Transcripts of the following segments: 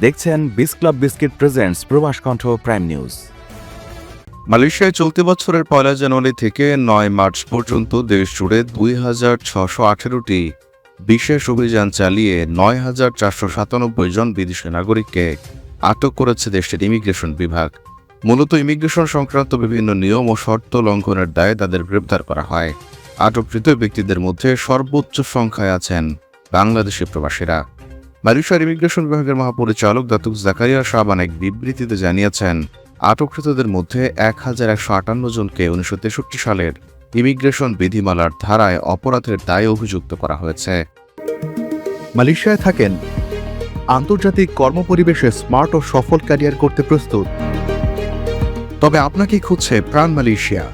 দেখছেন বিস club biscuit presents প্রবাস কণ্ঠ প্রাইম নিউজ। মালয়েশিয়ায় চলতি বছরের ১ জানুয়ারি থেকে ৯ মার্চ পর্যন্ত দেশ জুড়ে ২,৬১৮টি বিশেষ অভিযান চালিয়ে ৯,৪৯৭ জন বিদেশি নাগরিককে আটক করেছে দেশটির ইমিগ্রেশন বিভাগ। মূলত ইমিগ্রেশন সংক্রান্ত বিভিন্ন নিয়ম ও শর্ত লঙ্ঘনের দায়ে তাদের গ্রেপ্তার করা হয়। আটককৃত ব্যক্তিদের মধ্যে সর্বোচ্চ সংখ্যায় আছেন বাংলাদেশি প্রবাসীরা। মালয়েশিয়ার ইমিগ্রেশন বিভাগের মহাপরিচালক দাতুক জাকারিয়া শাবান এক বিবৃতিতে জানিয়েছেন, আটককৃতদের মধ্যে ১,১৫৮ জনকে ১৯৬৩ সালের ইমিগ্রেশন বিধিমালার ধারায় অপরাধের দায়ে অভিযুক্ত করা হয়েছে। মালয়েশিয়ায় থাকেন, আন্তর্জাতিক কর্মপরিবেশে স্মার্ট ও সফল ক্যারিয়ার করতে প্রস্তুত, তবে আপনাকে খুঁজছে প্রাণ মালয়েশিয়া।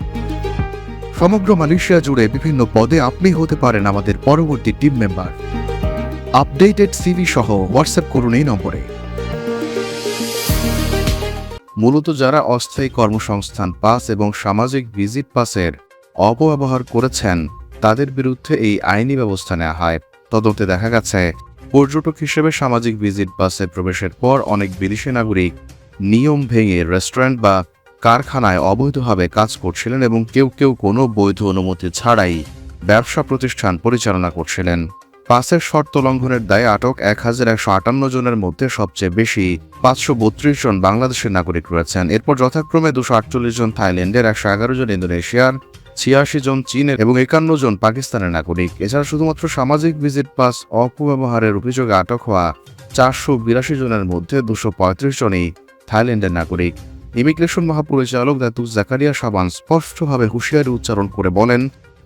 সমগ্র মালয়েশিয়া জুড়ে বিভিন্ন পদে আপনি হতে পারেন আমাদের পরবর্তী টিম মেম্বার। আপডেটেড সিভি সহ হোয়াটসঅ্যাপ করুন এই নম্বরে। মূলত যারা অস্থায়ী কর্মসংস্থান পাস এবং সামাজিক ভিজিট পাসের অপব্যবহার করেছেন তাদের বিরুদ্ধে এই আইনি ব্যবস্থা নেওয়া হয়। তদন্তে দেখা গেছে, পর্যটক হিসেবে সামাজিক ভিজিট পাসে প্রবেশের পর অনেক বিদেশি নাগরিক নিয়ম ভেঙে রেস্টুরেন্ট বা কারখানায় অবৈধভাবে কাজ করছিলেন এবং কেউ কেউ কোনো বৈধ অনুমতি ছাড়াই ব্যবসা প্রতিষ্ঠান পরিচালনা করছিলেন। পাসের শর্ত লঙ্ঘনের দায়ে আটক ১,১৫৮ জনের মধ্যে সবচেয়ে বেশি ৫৩২ জন বাংলাদেশের নাগরিক রয়েছেন। এরপর যথাক্রমে ২৪৮ জন থাইল্যান্ডের, ১১১ জন ইন্দোনেশিয়ার, ৮৬ জন চীনের এবং ৫১ জন পাকিস্তানের নাগরিক। এছাড়া শুধুমাত্র সামাজিক ভিজিট পাস অপব্যবহারের অভিযোগে আটক হওয়া ৪৮২ জনের মধ্যে ২৩৫ জনই থাইল্যান্ডের নাগরিক। ইমিগ্রেশন মহাপরিচালক দাতুক জাকারিয়া শাবান স্পষ্টভাবে হুঁশিয়ারি উচ্চারণ করে বলেন,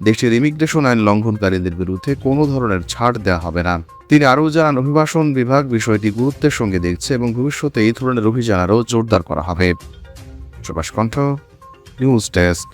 দেশের ইমিগ্রেশন আইন লঙ্ঘনকারীদের বিরুদ্ধে কোনো ধরনের ছাড় দেওয়া হবে না। তিনি আরও জানান, অভিবাসন বিভাগ বিষয়টি গুরুত্বের সঙ্গে দেখছে এবং ভবিষ্যতে এই ধরনের অভিযান আরও জোরদার করা হবে। প্রবাস কণ্ঠ নিউজ ডেস্ক।